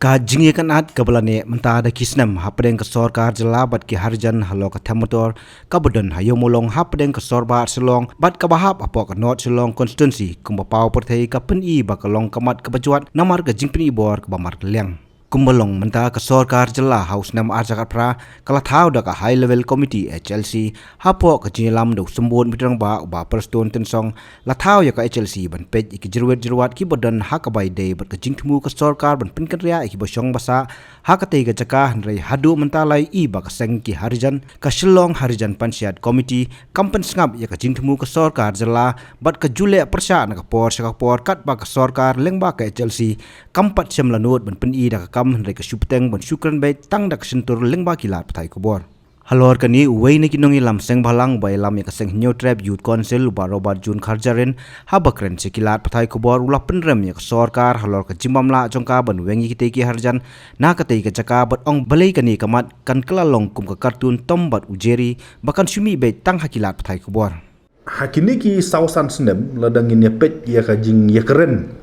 Ka jingye kan at kabalane mentada kisnam hapdeng ke sorkar jelabat ki harjan halo ka thamator kabudon hayomolong hapdeng ke sorbar selong bat ka bahap apo ka not selong constituency kumba pau perthai ka pen ba ka long kamat ka bajuat namar ka jingpni bor ka bamar leng kumbalong menta ka sorkar jela house nam arjakat pra kala thau da ka high level committee HLC hapo ka jilam do sembon bitrang ba perston tensong la thau ya ka HLC ban pej ki jirwat ki bodon hakabai de bat ka jingthmu ka sorkar ban pinkan ria ki bosong basa hakate ga jaka hanrei hadu menta lai ba ka seng ki harijan ka shillong harijan panchayat committee kampen ngap ya ka jingthmu ka sorkar jela bat ka jule persya na ka por kat ba ka sorkar leng ba ka HLC kampat semlanut ban pen da ka henry ka syupteng bon syukran bai tang dak sentur lengba kilat pathai kubor halor kani wei ne kinongi lam seng balang bai lam ya ka seng new trap youth council barobar jun kharjaren habakren se kilat pathai kubor ula penrem ya ka sorkar halor ka jimbamla jongka ban wengi kite ki harjan na ka tei ka jaka bat ong balai kani kamat kan kelalong kum ka kartun tombat ujeri bakan syumi bai tang hakilat pathai kubor hakini ki sausan snem ladangin ya pet ya ka jing ya keren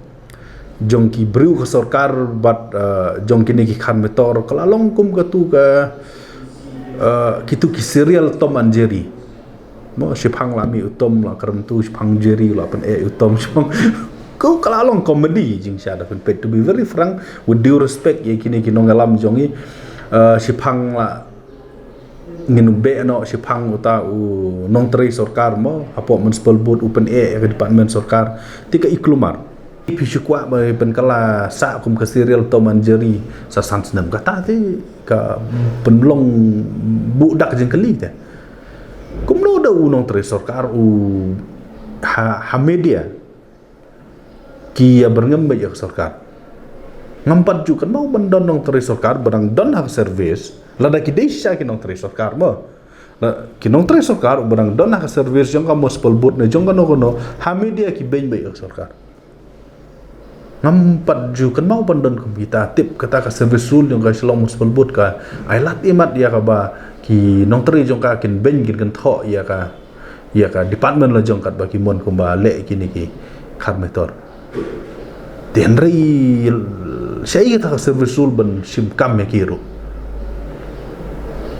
jongki beriu ke sorkar bat jongki ni ki khan metor kelalong kum katu ka kitu ki serial Tom and Jerry mo sipang lami utom la kerem tu sipang Jerry la pen utom sipang ko kelalong comedy jing syada pen pet to be very frank with due respect ye kini ki nongalam jongi sipang la ngin be no sipang uta u nong tri sorkar mo apo municipal board open ke department sorkar tika iklumar pisuk kwa bai penkala sa kum ke serial Tom and Jerry sa sans nam kata ti ka penlong budak jeng keli te kum no da unong tresor kar u ha media ki ya berngem ya sorkar ngampat ju kan mau bendon nong tresor kar barang don ha service lada ki desa ki nong tresor kar mo ki nong tresor kar barang don ha service jong ka municipal board ne jong ka no ha media ki ben bai sorkar ngampat ju kan mau pandon kita tip kata ka service rule yang ka selong municipal board ka ai lat imat ya ka ba ki nong tri jong ka kin ben kin kan tho ya ka department la jong kat ba ki mon kumba le kini ki khat metor den ri sei ka service rule ban sim kam ya kiru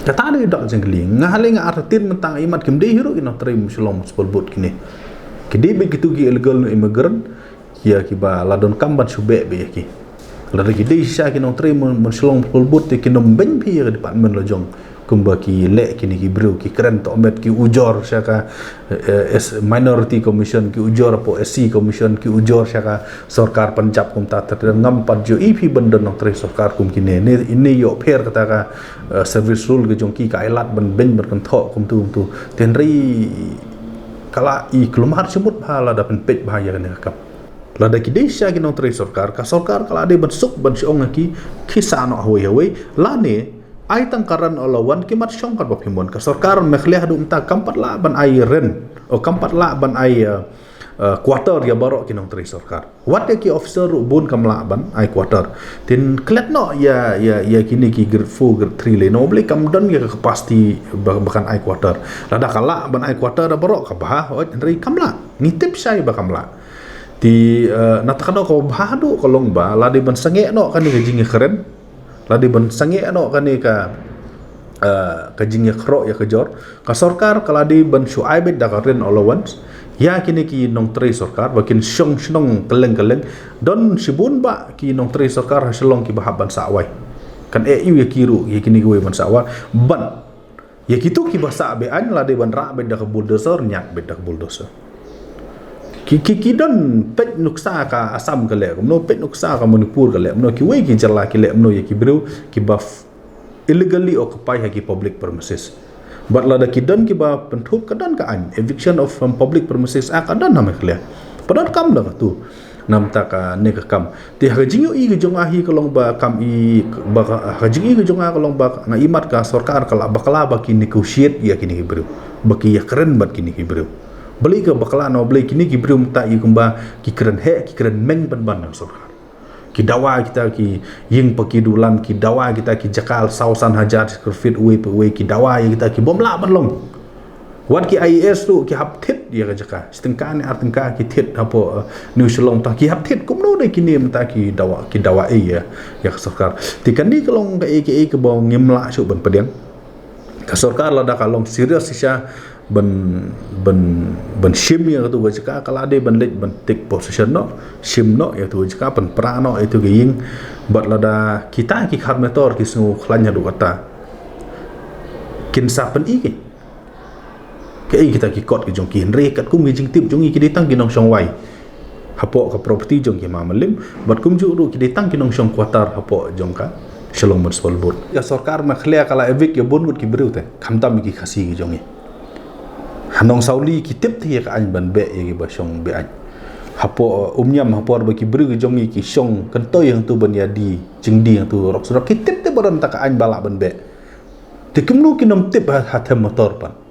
kata ni dak jeng li ngale nga artin mentang imat kim de hiru ino tri selong municipal board kini kidi begitu ki illegal immigrant ya kiba ladon kamban sube be ki lada ki desa ki nong tre mon selong pulbut ki nom ben pi ke department lo jong kumba ki le ki ni ki bro ki keren to met ki ujor syaka minority commission ki ujor po SC commission ki ujor syaka sorkar Punjab kum ta ter ngampat jo ip benden nong tre sorkar kum ki ne ini yo pher kata ka service rule ke jong ki ka elat ben kan tho kum tu tenri kala i kelumar semut bhala da pen pej bahaya kan ka lada ki desa ki nong tre sorkar ka sorkar kala ade bensuk ban siong ki kisano hawe lane ai tangkaran olawan ki mat siong kat bapimon ka sorkar mekhleh adu unta kampat la ban ai ren o kampat la ban ai quarter ya barok ki nong tre sorkar wat ki officer bun kamla ban ai quarter tin klet no ya kini ki grade 4 grade 3 le no beli kam don ya kapasti bahkan ai quarter lada kala ban ai quarter da barok ka bah o ri kamla ngitip sai ba kamla ti natakano ko bahado kolong ba ladi ban sange no kan ni jingi keren ladi ban sange no kan ni ka jingi khro ya kejor ka sorkar kaladi ban syuaib da karen allowance ya kini ki nong tre sorkar bakin syong keleng don sibun ba ki nong tre sorkar hasilong ki bahaban sawai kan eu ya kiru ya kini gue ban sawa ban ya kitu ki basa be an ladi ban ra be da bulldozer nyak be da bulldozer ki don pet nuksa ka Assam ka le no pet nuksa ka Manipur ka le no ki we ki jala ki le no ye ki bru ki buff illegally occupy ha ki public premises but la da ki don ki ba pentup ka don ka an eviction of from public premises ka don na mekhle padon kam da tu nam ta ka ne ka kam ti ha jing i jong ahi ka long ba kam i ba ha jing i jong ka long ba nga imat ka sarkar kala bakala ba ki negotiate ya ki ni bru ba ki ya keren ba ki ni bru beli ke bakala no beli kini ki brum ta i kumba ki keren meng ban sorkar ki dawa kita ki ying pakidulan ki dawa kita ki jakal sausan hajar square feet we ki dawa kita ki bomla ban long Wat ki IAS tu ki hap thit dia ka jaka setengah ni artengka ki thit apa New Zealand ta ki hap thit kumno de kini menta ki dawa ya sarkar ti kan ni kalong ka ke baw ngimla su ban pedeng ka sarkar la da kalong serius sisa ban shim ya tu jaka kala de ban lek ban take position no shim no ya tu jaka ban pra no itu ge ying bat la da kita ki khat motor ki su khlanya du kata kin sa pen i cái kita ki kot ki jong ki henre kat kum ki jing tip jong ki ditang ki nong song wai hapo ka property jong ki malim bat kum ju ru ki ditang ki nong song quarter hapo jong ka shalom municipal board ya sarkar ma khlia kala evik ya bon gut ki breu te khamtam ki khasi ki jong hanong sauli ki tip thi ka an ban be ye ba song be an hapo umnyam hapo ba ki breu ki jong ki song kan toy yang tu ban ya di jing di yang tu rok surak ki tip te baran ta ka an bala ban be te kumnu ki nom tip ha them motor pan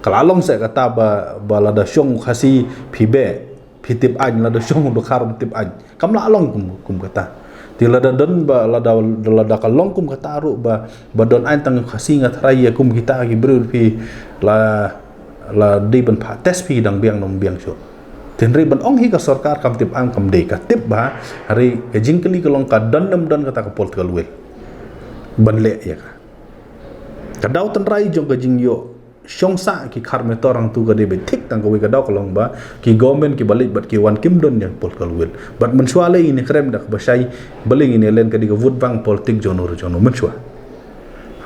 kalau long saya kata balada syong khasi pibe pitip an lada syong do kharum tip an kam la long kum kata ti lada don ba lada kalong kum kata ru ba don an tang khasi ngat raya kum kita ki brul pi la di ban pha test pi dang biang nom biang syo tin ri ban ong hi ka sarkar kam tip an kam de ka tip ba hari ke jingkeli kalong ka don kata ka pol kalwel ban le ya ka dau tan rai jong ka jing yo syong sa ki khar me torang tu ga de be thik tang ko we ga dok long ba ki government ki balik bat ki wan kim don yang pol kalwel bat men swale ini krem dak basai baling ini len ka di ga vut bang politik jono men swa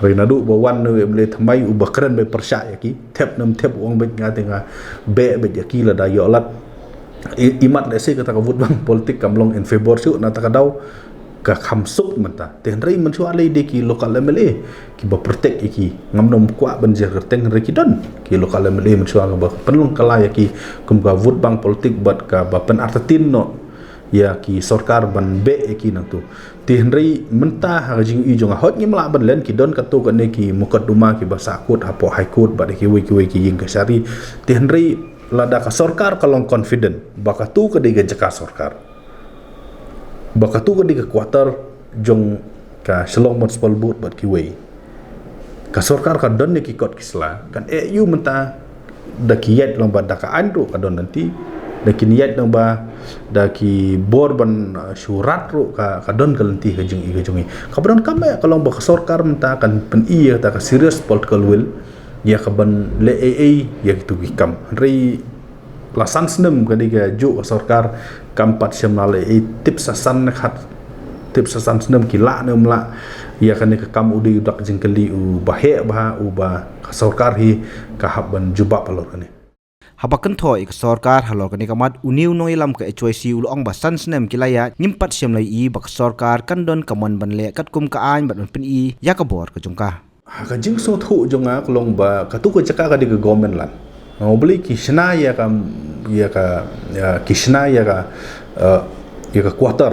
hari nadu ba wan ne le thamai u ba kren be persya ya ki thep nam thep wong be nga tenga be ya ki la da yo lat imat le se ka ta ka vut bang politik kam long in favor su na ta ka dau ka khamsuk menta ten rei men swale de ki lokal MLA ki ba protect iki ngamnom kwa banjir teng rekidon ki lokal MLA men swale ba penlung kala ya ki kum ka vote bank politik bat ka ba pen artatin no ya ki sarkar ban be iki nang tu ten rei menta ha jing i jong hot ngim la ban len ki don ka tu ka ne ki mukadduma ki ba sakut apo high court ba de ki we ki ying ka sari ten rei lada ka sarkar kalong confident ba ka tu ka de ga jaka sarkar baka tu ka di ka quarter jong ka shalom municipal board bat ki wei ka sarkar ka don ni ki kot kisla kan eu menta da ki yet long ba da ka andro ka don nanti da ki yet long ba da ki bor ban surat ro ka don ka nanti ka jong ka ban ka me ka long ba ka sarkar menta kan pen i ta ka serious political will ya ka ban le ya tu ki kam rei la sansnem ka di ka ju ka sarkar kampat semale tip sasan khat tip sasan snem kila nem la ya kan ka kam udi dak jingkeli u bahe ba u ba sarkar hi ka haban juba palor kani habakan thoi ka sarkar halor kani kamat uniu noilam ka choisi ulong ba san snem kilaya nimpat semlai i bak sarkar kandon kamon banle kat kum ka an ban pin i yakabor ka jungka ka jing so thu jonga klong ba ka tu ka jaka ka di ka government lan beli kisna ya kisna ya ka quarter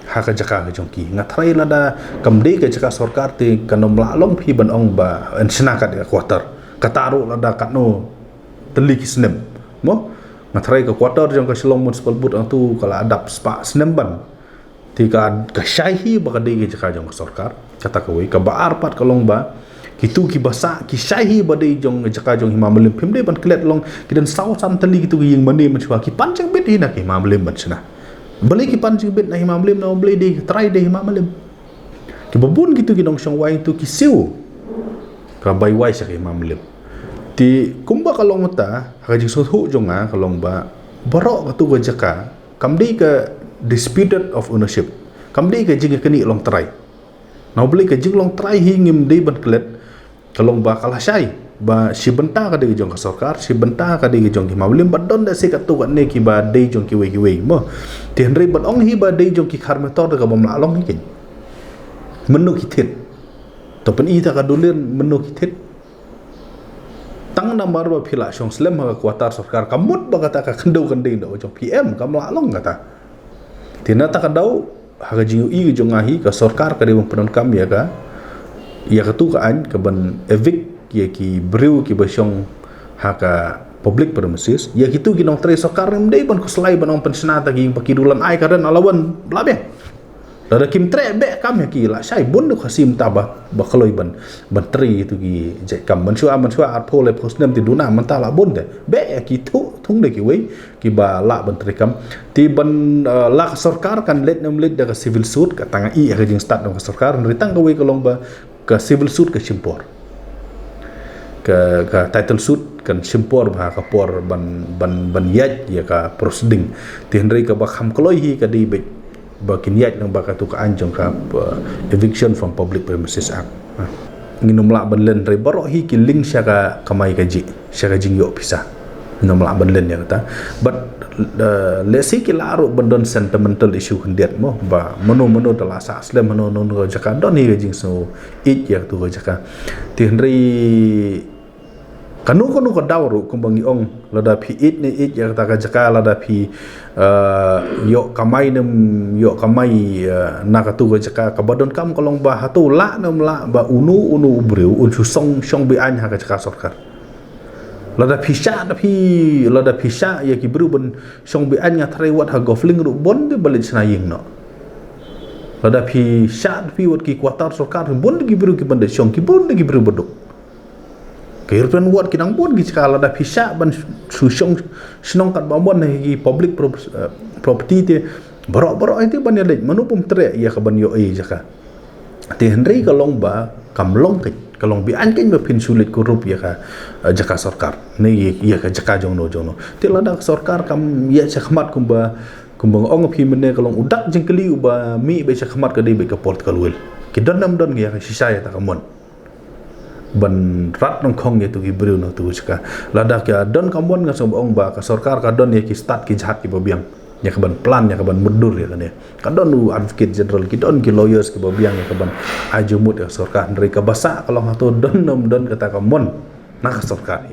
ha ka jaka ka jongki ngatrai lada kamde ka jaka sarkar te kanom la long phi ban ong ba ensna ka quarter kataru lada katno teli kisnem mo ngatrai ka quarter jong ka shalom municipal board ang tu kala adap spa snem ban ti ka shahi ba ka de ka jaka jong sarkar kata ka we ka baar pat kalong ba kitu ki basa ki shahi badai jong jaka jong himamelim pimde ban klet long kidan saw sam tali kitu ying mane menchwa ki pancang bet hina ki himamelim bansna beli ki pancang bet na himamelim na beli de try de himamelim ki babun kitu ki dong song wai tu ki siu ka bai wai sa ki himamelim ti kumba kalong mata ha jing so hu jong a kalong ba borok ka tu jaka kamdi ka disputed of ownership kamdi ka jing keni long try na beli ka jing long try hingim de ban klet kalong ba kalah syai ba si benta ka de jong ka sarkar si benta ka de jong ki mawlim badon da se ka tu ka ne ki ba de jong ki we mo ti henry ban ong hi ba de jong ki khar metor ka bom la long hi menu ki thit to pen i ta ka dulir menu ki thit tang namar ba phila song slem ha quarter sarkar kamut ba kata ka kendo kende do jong PM kam la long kata ti na ta ka dau ha ka jing i jong ahi ka sarkar ka de bong penon kam ya ka ya ka tu ka an ka ban evik ya ki breu ki basyong ha ka public premises ya kitu ginong tre sarkar nem dei ban ko slai ban ong pensna ta gi pakidulan ai karan alawan blabe Lada kim tre be kam ya ki la sai bun du khasim ta ba khloi ban tri tu ki je kam man shua at pho le post nem ti duna man ta la bun de be ya ki thung de ki wei ki ba la ban tri kam ti ban la sarkar kan let nem let da civil suit ka tanga I ka jing start no sarkar ri tang ka wei ka long ba ka civil suit ka simpor ka title suit kan simpor ba ka por ban yaj ya ka proceeding ti hendrai ka ba kham kloi hi ka di be ba kinyat nang ba ka tu ka anjong ka eviction from public premises act nginom la ban len re baro hi ki ling sya ka kamai ka ji sya ka jing yo pisa nginom la ban len ya ta but lesi ki la ro bandon sentimental issue hendiat mo ba mano tala sa asle mano jaka don hi jing so it ya tu jaka ti hendrai kanu ko dawru kumbangi ong lada phi it ni it ya ta ka jaka lada phi yo kamai na ka tu jaka ka badon kam kolong ba hatu la nam la ba unu breu un su song bi an ha ka jaka sarkar lada phi sha ya ki bru ban song bi an ya thrai wat ha gofling ru bon de balin sna ying no lada phi sha phi wat ki kwatar sarkar bon ki bru ki bande song ki bon ki bru boduk European word kinang pun kala da pisa ban susong senong kat bambon hi public property te borok itu ban yalej manu pum tre ya ka ban yo jaka te henry kalong ba kamlong ke kalong bi an ken ba pin sulit korup ya ka jaka sarkar ne ya ka jaka jongno te lada sarkar kam ya chakmat kumba ong phi mene kalong udak jengkeli uba mi be chakmat ka de be ka port kalwel ki don ya ka sisa ya ta kamon ban rat nong khong ye tu ki breu no tu chka lada kya don kamon nga sob ong ba ka sarkar ka don ye ki start ki jahat ki babiang ya ka ban plan ya ka ban mundur ya kan ka don nu advocate general ki don ki lawyers ki babiang ya ka ban ajumut ya sarkar ndri ka basa kalau hatu don kata kamon na ka sarkar